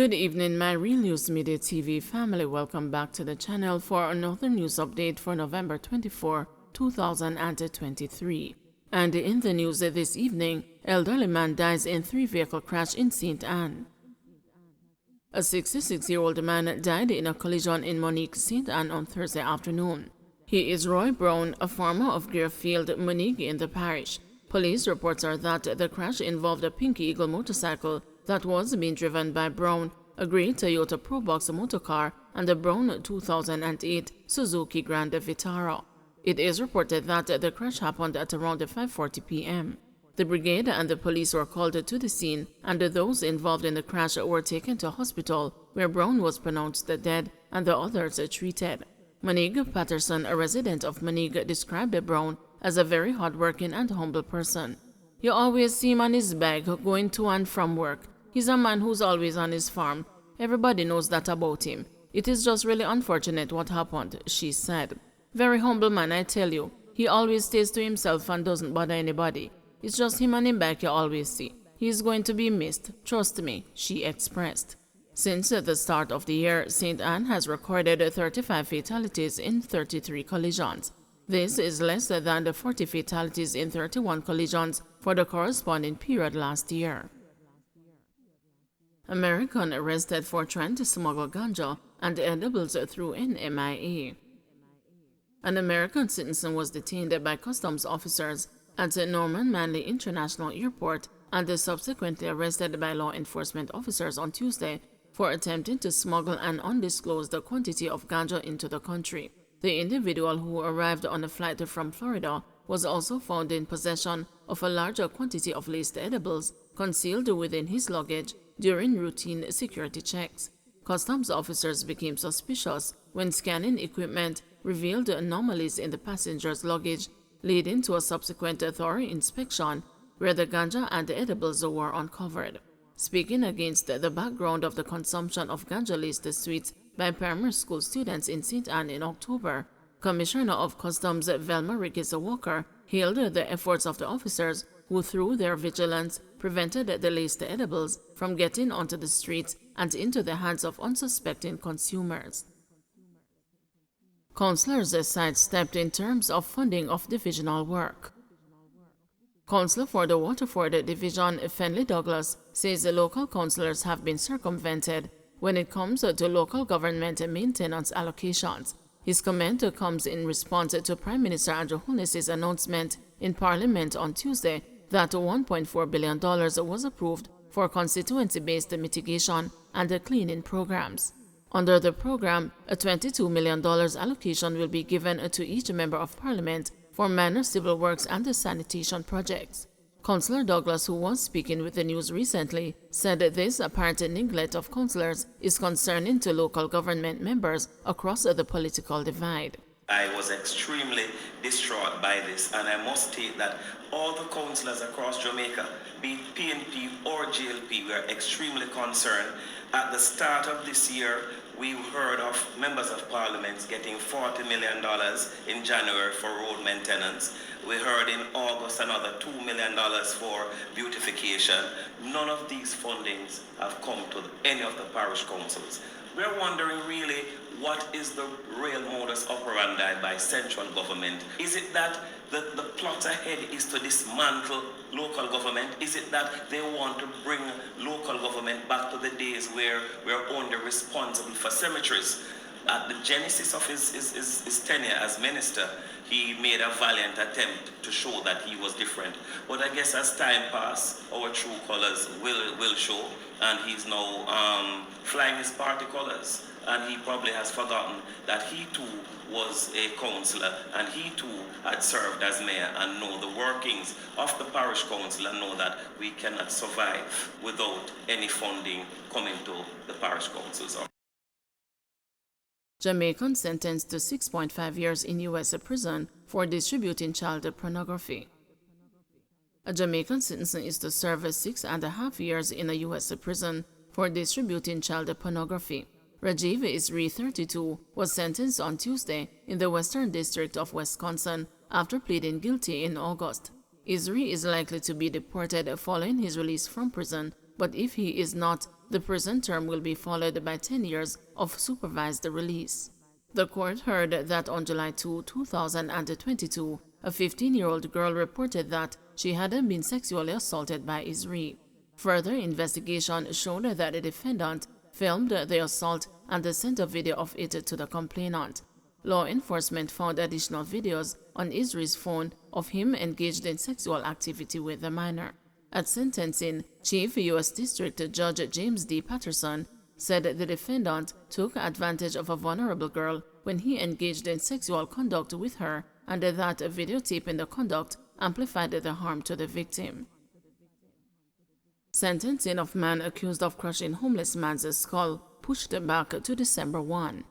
Good evening, my Real News Media TV family. Welcome back to the channel for another news update for November 24, 2023. And in the news this evening, elderly man dies in three-vehicle crash in St. Anne. A 66-year-old man died in a collision in Monique, St. Anne on Thursday afternoon. He is Roy Brown, a farmer of Greerfield, Monique in the parish. Police reports are that the crash involved a Pink Eagle motorcycle that was being driven by Brown, a gray Toyota Probox motorcar, and a Brown 2008 Suzuki Grand Vitara. It is reported that the crash happened at around 5:40 p.m. The brigade and the police were called to the scene, and those involved in the crash were taken to hospital, where Brown was pronounced dead and the others treated. Monique Patterson, a resident of Monique, described Brown as a very hardworking and humble person. You always see him on his bike going to and from work. He's a man who's always on his farm. Everybody knows that about him. It is just really unfortunate what happened, she said. Very humble man, I tell you. He always stays to himself and doesn't bother anybody. It's just him on his bike you always see. He is going to be missed, trust me, she expressed. Since the start of the year, St. Anne has recorded 35 fatalities in 33 collisions. This is less than the 40 fatalities in 31 collisions for the corresponding period last year. American arrested for trying to smuggle ganja and edibles through NMIA. An American citizen was detained by customs officers at Norman Manley International Airport and subsequently arrested by law enforcement officers on Tuesday for attempting to smuggle an undisclosed quantity of ganja into the country. The individual, who arrived on a flight from Florida, was also found in possession of a larger quantity of laced edibles concealed within his luggage during routine security checks. Customs officers became suspicious when scanning equipment revealed anomalies in the passenger's luggage, leading to a subsequent thorough inspection where the ganja and the edibles were uncovered. Speaking against the background of the consumption of ganja-laced sweets by primary school students in St. Anne in October, Commissioner of Customs Velma Ricketts Walker hailed the efforts of the officers who, through their vigilance, prevented the laced edibles from getting onto the streets and into the hands of unsuspecting consumers. Councillors sidestepped in terms of funding of divisional work. Councillor for the Waterford Division, Fenley Douglas, says the local councillors have been circumvented when it comes to local government maintenance allocations. His comment comes in response to Prime Minister Andrew Holness's announcement in Parliament on Tuesday that $1.4 billion was approved for constituency-based mitigation and cleaning programs. Under the program, a $22 million allocation will be given to each member of Parliament for minor civil works and sanitation projects. Councillor Douglas, who was speaking with the news recently, said this apparent neglect of councillors is concerning to local government members across the political divide. I was extremely distraught by this, and I must state that all the councillors across Jamaica, be it PNP or GLP, were extremely concerned. At the start of this year, we heard of members of parliament getting $40 million in January for road maintenance. We heard in August another $2 million for beautification. None of these fundings have come to any of the parish councils. We're wondering really, what is the real modus operandi by central government? Is it that the plot ahead is to dismantle local government? Is it that they want to bring local government back to the days where we're only responsible for cemeteries? At the genesis of his tenure as minister, he made a valiant attempt to show that he was different. But I guess as time passed, our true colors will show, and he's now flying his party colors. And he probably has forgotten that he too was a councillor, and he too had served as mayor and know the workings of the parish council and know that we cannot survive without any funding coming to the parish councils. Jamaican sentenced to 6.5 years in U.S. prison for distributing child pornography. A Jamaican citizen is to serve 6.5 years in a U.S. prison for distributing child pornography. Rajiv Isri, 32, was sentenced on Tuesday in the Western District of Wisconsin after pleading guilty in August. Isri is likely to be deported following his release from prison, but if he is not, the prison term will be followed by 10 years of supervised release. The court heard that on July 2, 2022, a 15-year-old girl reported that she had been sexually assaulted by Israel. Further investigation showed that the defendant filmed the assault and sent a video of it to the complainant. Law enforcement found additional videos on Israel's phone of him engaged in sexual activity with the minor. At sentencing, Chief U.S. District Judge James D. Patterson said the defendant took advantage of a vulnerable girl when he engaged in sexual conduct with her, and that videotaping the conduct amplified the harm to the victim. Sentencing of man accused of crushing homeless man's skull pushed back to December 1.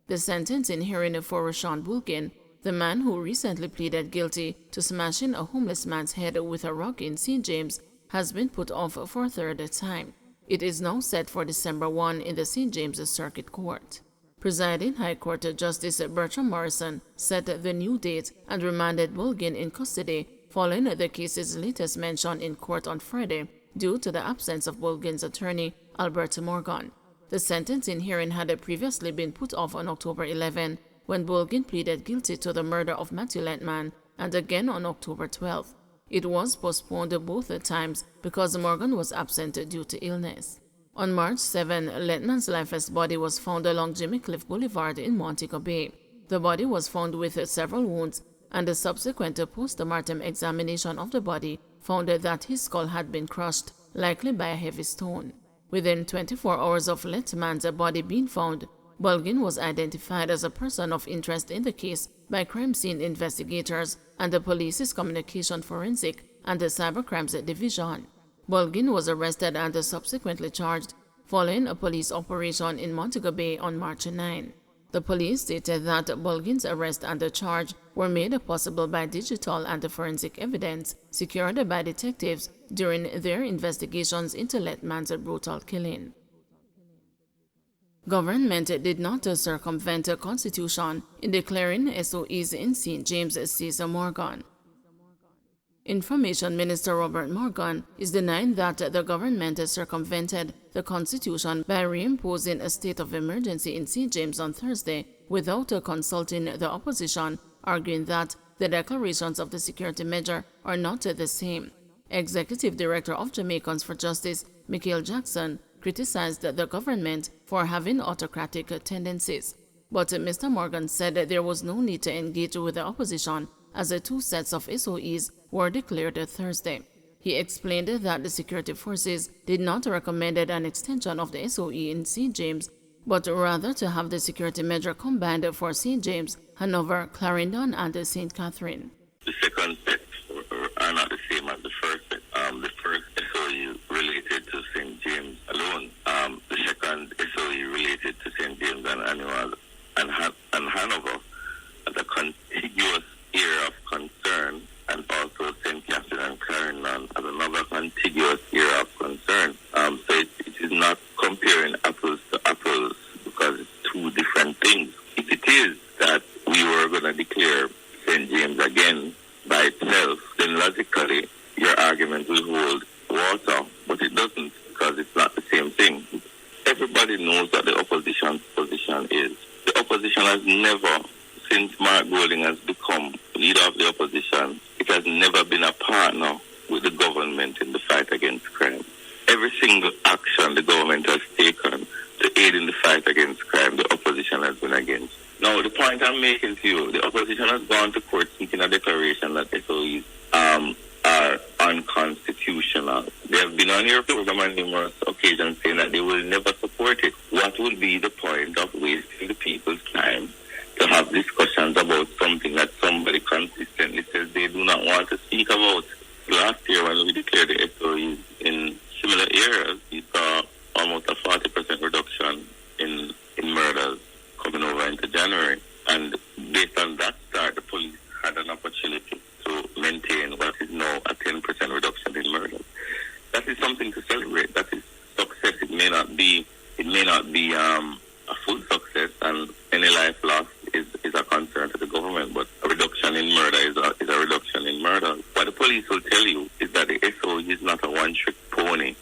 The sentencing hearing for Rashawn Bulkin, the man who recently pleaded guilty to smashing a homeless man's head with a rock in St. James, has been put off for a third time. It is now set for December 1 in the St. James Circuit Court. Presiding High Court Justice Bertram Morrison set the new date and remanded Bulkin in custody following the case's latest mention in court on Friday due to the absence of Bulkin's attorney, Albert Morgan. The sentencing hearing had previously been put off on October 11 when Bulkin pleaded guilty to the murder of Matthew Lentman, and again on October 12. It was postponed both times because Morgan was absent due to illness. On March 7, Lentman's lifeless body was found along Jimmy Cliff Boulevard in Montego Bay. The body was found with several wounds, and a subsequent post-mortem examination of the body found that his skull had been crushed, likely by a heavy stone. Within 24 hours of Lentman's body being found, Bulkin was identified as a person of interest in the case by crime scene investigators and the police's communication forensic and the cybercrimes division. Bulkin was arrested and subsequently charged following a police operation in Montego Bay on March 9. The police stated that Bulkin's arrest and the charge were made possible by digital and forensic evidence secured by detectives during their investigations into Lentman's brutal killing. Government did not circumvent the Constitution in declaring SOEs in St. James, says Morgan. Information Minister Robert Morgan is denying that the government circumvented the Constitution by reimposing a state of emergency in St. James on Thursday without consulting the opposition, arguing that the declarations of the security measure are not the same. Executive Director of Jamaicans for Justice, Michael Jackson, criticized the government for having autocratic tendencies. But Mr. Morgan said there was no need to engage with the opposition as the two sets of SOEs were declared Thursday. He explained that the security forces did not recommend an extension of the SOE in St. James, but rather to have the security measure combined for St. James, Hanover, Clarendon, and St. Catherine. The second set are not the same as the first set. The first SOE related to St. James alone. The second SOE related to St. James and Annual and Hanover as a contiguous area of concern, and also St. Catherine and Clarendon as another contiguous area of concern. So it is not comparing apples to apples because it's two different things. If it is that we were going to declare St. James again by itself, then logically your argument will hold water, but it doesn't because it's not the same thing. Everybody knows what the opposition's position is. The opposition has never, since Mark Golding has become leader of the opposition, it has never been a partner with the government in the fight against crime. Every single action the government has taken to aid in the fight against crime, the opposition has been against. Now, the point I'm making to you, the opposition has gone to court seeking a declaration that SOEs are unconstitutional. They have been on your program on numerous occasions saying that they will never support it. What would be the point of wasting the people's time to have discussions about something that somebody consistently says they do not want to speak about? Last year, when we declared the SOEs in similar areas, we saw almost a 40% reduction in murders coming over into January. And based on that start, the police had an opportunity to maintain what is now a 10% reduction in murders. That is something to celebrate. That is success. It may not be a full success, and any life lost is a concern to the government, but a reduction in murder is a reduction in murder. What the police will tell you is that the SOE is not a one-trick pony.